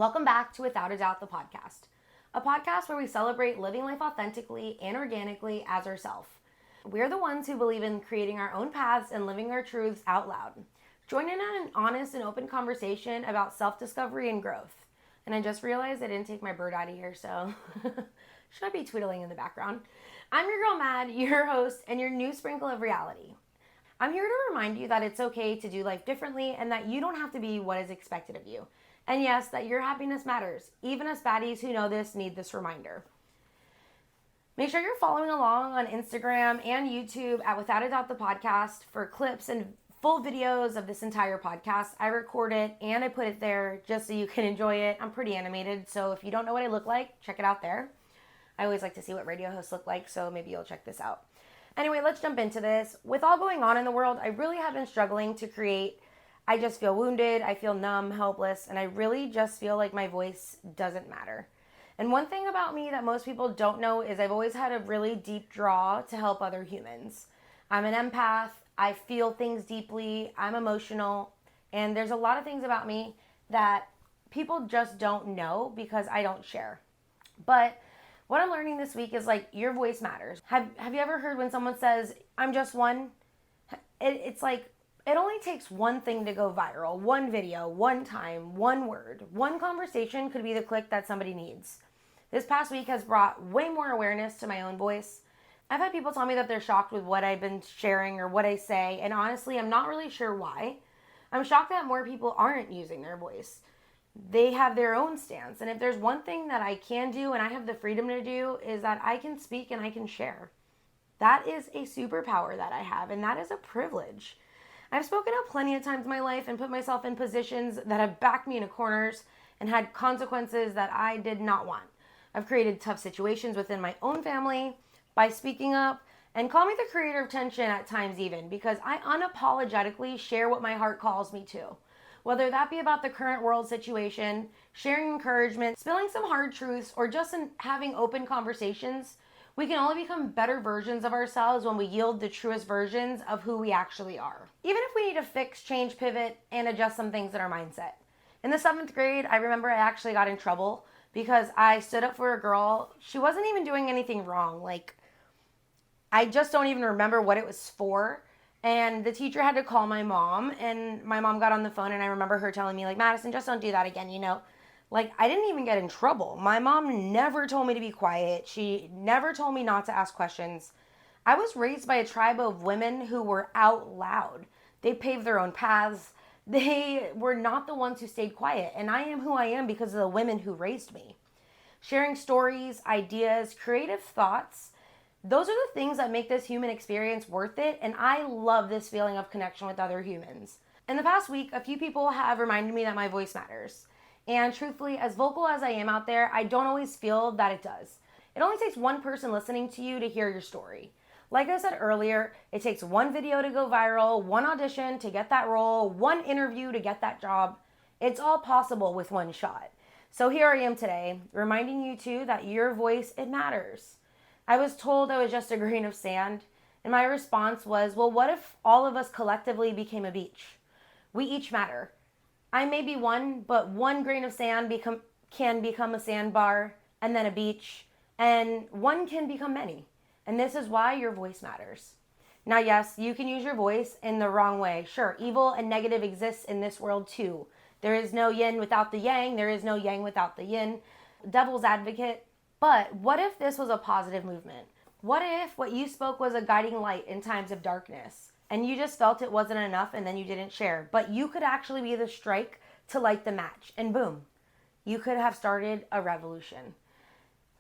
Welcome back to Without a Doubt, the podcast. A podcast where we celebrate living life authentically and organically as ourselves. We're the ones who believe in creating our own paths and living our truths out loud. Join in on an honest and open conversation about self-discovery and growth. And I just realized I didn't take my bird out of here, so should I be twiddling in the background? I'm your girl Mad, your host, and your new sprinkle of reality. I'm here to remind you that it's okay to do life differently and that you don't have to be what is expected of you. And yes, that your happiness matters. Even us baddies who know this need this reminder. Make sure you're following along on Instagram and YouTube at Without a Doubt the podcast for clips and full videos of this entire podcast. I record it and I put it there just so you can enjoy it. I'm pretty animated, so if you don't know what I look like, check it out there. I always like to see what radio hosts look like, so maybe you'll check this out. Anyway, let's jump into this. With all going on in the world, I really have been struggling to create. I just feel wounded, I feel numb, helpless, and I really just feel like my voice doesn't matter. And one thing about me that most people don't know is I've always had a really deep draw to help other humans. I'm an empath, I feel things deeply, I'm emotional, and there's a lot of things about me that people just don't know because I don't share. But what I'm learning this week is like, your voice matters. Have you ever heard when someone says, I'm just one? It's like, it only takes one thing to go viral, one video, one time, one word. One conversation could be the click that somebody needs. This past week has brought way more awareness to my own voice. I've had people tell me that they're shocked with what I've been sharing or what I say, and honestly, I'm not really sure why. I'm shocked that more people aren't using their voice. They have their own stance, and if there's one thing that I can do and I have the freedom to do is that I can speak and I can share. That is a superpower that I have, and that is a privilege. I've spoken up plenty of times in my life and put myself in positions that have backed me into corners and had consequences that I did not want. I've created tough situations within my own family by speaking up, and call me the creator of tension at times even, because I unapologetically share what my heart calls me to. Whether that be about the current world situation, sharing encouragement, spilling some hard truths, or just in having open conversations, we can only become better versions of ourselves when we yield the truest versions of who we actually are. Even if we need to fix, change, pivot, and adjust some things in our mindset. In the 7th grade, I remember I actually got in trouble because I stood up for a girl. She wasn't even doing anything wrong. I just don't even remember what it was for. And the teacher had to call my mom, and my mom got on the phone, and I remember her telling me, Madison, just don't do that again, I didn't even get in trouble. My mom never told me to be quiet. She never told me not to ask questions. I was raised by a tribe of women who were out loud. They paved their own paths. They were not the ones who stayed quiet. And I am who I am because of the women who raised me. Sharing stories, ideas, creative thoughts, those are the things that make this human experience worth it. And I love this feeling of connection with other humans. In the past week, a few people have reminded me that my voice matters. And truthfully, as vocal as I am out there, I don't always feel that it does. It only takes one person listening to you to hear your story. Like I said earlier, it takes one video to go viral, one audition to get that role, one interview to get that job. It's all possible with one shot. So here I am today, reminding you too that your voice, it matters. I was told I was just a grain of sand, and my response was, well, what if all of us collectively became a beach? We each matter. I may be one, but one grain of sand can become a sandbar and then a beach, and one can become many. And this is why your voice matters. Now, yes, you can use your voice in the wrong way. Sure, evil and negative exists in this world too. There is no yin without the yang. There is no yang without the yin. Devil's advocate. But what if this was a positive movement? What if what you spoke was a guiding light in times of darkness? And you just felt it wasn't enough and then you didn't share. But you could actually be the strike to light the match. And boom, you could have started a revolution.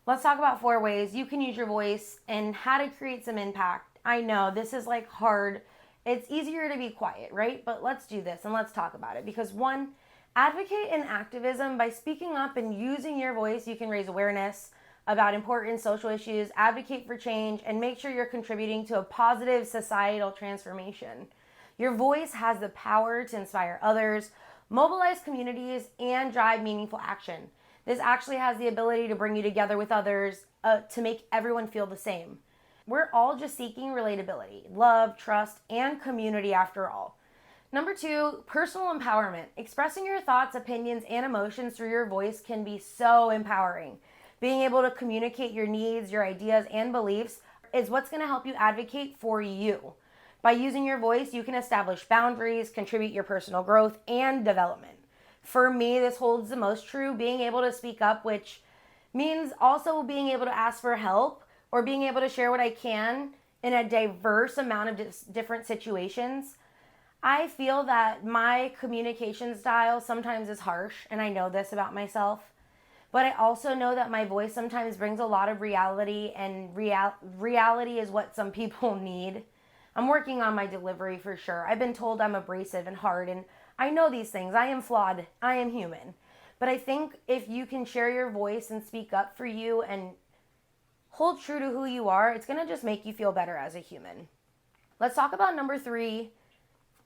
Let's talk about 4 ways you can use your voice and how to create some impact. I know this is hard. It's easier to be quiet, right? But let's do this and let's talk about it. Because 1, advocate in activism. By speaking up and using your voice, you can raise awareness about important social issues, advocate for change, and make sure you're contributing to a positive societal transformation. Your voice has the power to inspire others, mobilize communities, and drive meaningful action. This actually has the ability to bring you together with others, to make everyone feel the same. We're all just seeking relatability, love, trust, and community after all. Number 2, personal empowerment. Expressing your thoughts, opinions, and emotions through your voice can be so empowering. Being able to communicate your needs, your ideas, and beliefs is what's going to help you advocate for you. By using your voice, you can establish boundaries, contribute your personal growth and development. For me, this holds the most true, being able to speak up, which means also being able to ask for help or being able to share what I can in a diverse amount of different situations. I feel that my communication style sometimes is harsh, and I know this about myself. But I also know that my voice sometimes brings a lot of reality, and reality is what some people need. I'm working on my delivery for sure. I've been told I'm abrasive and hard, and I know these things. I am flawed. I am human. But I think if you can share your voice and speak up for you and hold true to who you are, it's going to just make you feel better as a human. Let's talk about number 3.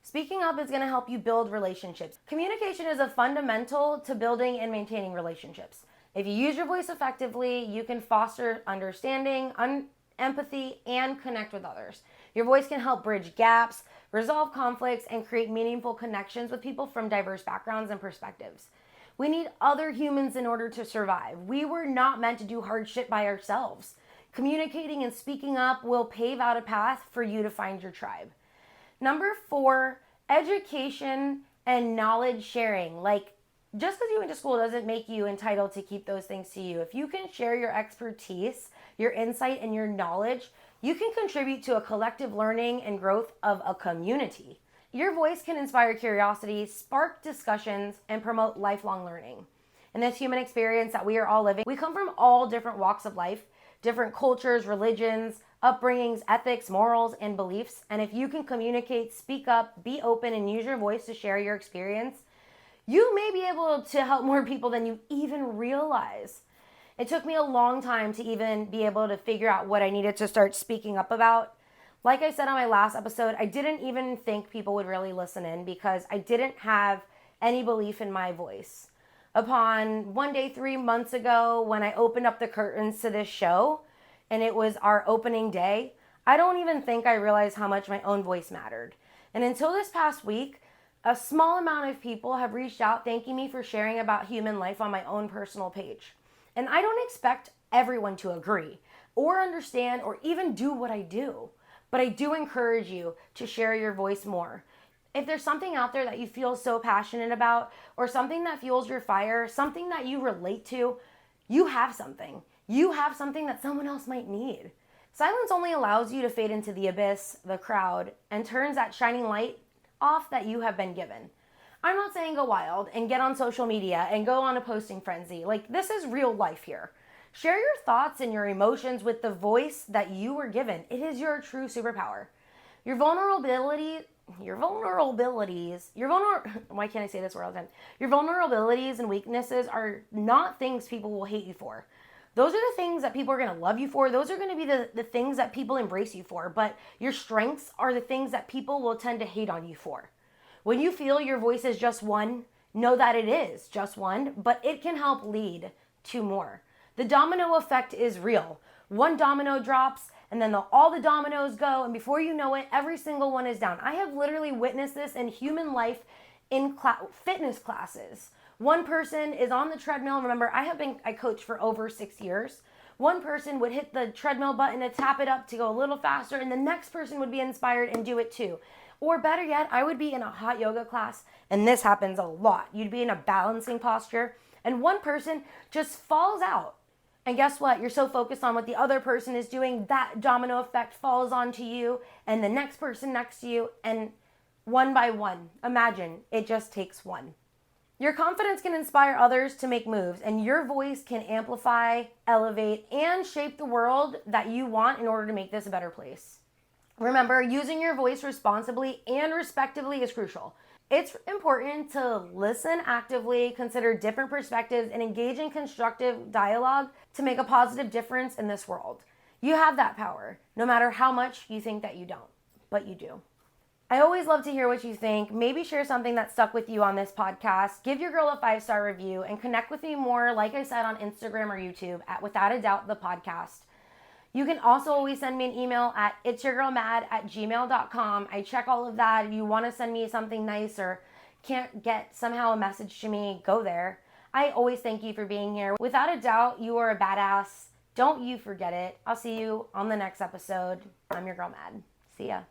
Speaking up is going to help you build relationships. Communication is a fundamental to building and maintaining relationships. If you use your voice effectively, you can foster understanding, empathy, and connect with others. Your voice can help bridge gaps, resolve conflicts, and create meaningful connections with people from diverse backgrounds and perspectives. We need other humans in order to survive. We were not meant to do hard shit by ourselves. Communicating and speaking up will pave out a path for you to find your tribe. Number 4, education and knowledge sharing. Like, just because you went to school doesn't make you entitled to keep those things to you. If you can share your expertise, your insight, and your knowledge, you can contribute to a collective learning and growth of a community. Your voice can inspire curiosity, spark discussions, and promote lifelong learning. In this human experience that we are all living, we come from all different walks of life, different cultures, religions, upbringings, ethics, morals, and beliefs. And if you can communicate, speak up, be open, and use your voice to share your experience, you may be able to help more people than you even realize. It took me a long time to even be able to figure out what I needed to start speaking up about. Like I said on my last episode, I didn't even think people would really listen in because I didn't have any belief in my voice. Upon one day 3 months ago, when I opened up the curtains to this show, and it was our opening day, I don't even think I realized how much my own voice mattered. And until this past week, a small amount of people have reached out thanking me for sharing about human life on my own personal page. And I don't expect everyone to agree or understand or even do what I do, but I do encourage you to share your voice more. If there's something out there that you feel so passionate about, or something that fuels your fire, something that you relate to, you have something. You have something that someone else might need. Silence only allows you to fade into the abyss, the crowd, and turns that shining light off that you have been given. I'm not saying go wild and get on social media and go on a posting frenzy. Like, this is real life here. Share your thoughts and your emotions with the voice that you were given. It is your true superpower. Why can't I say this word all the time? Your vulnerabilities and weaknesses are not things people will hate you for. Those are the things that people are going to love you for. Those are going to be the things that people embrace you for. But your strengths are the things that people will tend to hate on you for. When you feel your voice is just one, know that it is just one, but it can help lead to more. The domino effect is real. One domino drops, and then all the dominoes go, and before you know it, every single one is down. I have literally witnessed this in human life in fitness classes. One person is on the treadmill. Remember, I coached for over 6 years. One person would hit the treadmill button to tap it up to go a little faster, and the next person would be inspired and do it too. Or better yet, I would be in a hot yoga class, and this happens a lot. You'd be in a balancing posture, and one person just falls out. And guess what? You're so focused on what the other person is doing, that domino effect falls onto you and the next person next to you, and one by one, imagine it just takes one. Your confidence can inspire others to make moves, and your voice can amplify, elevate, and shape the world that you want in order to make this a better place. Remember, using your voice responsibly and respectively is crucial. It's important to listen actively, consider different perspectives, and engage in constructive dialogue to make a positive difference in this world. You have that power, no matter how much you think that you don't, but you do. I always love to hear what you think. Maybe share something that stuck with you on this podcast. Give your girl a 5-star review and connect with me more, like I said, on Instagram or YouTube at Without a Doubt the Podcast. You can also always send me an email at itsyourgirlmad@gmail.com. I check all of that. If you want to send me something nice or can't get somehow a message to me, go there. I always thank you for being here. Without a doubt, you are a badass. Don't you forget it. I'll see you on the next episode. I'm your girl Mad. See ya.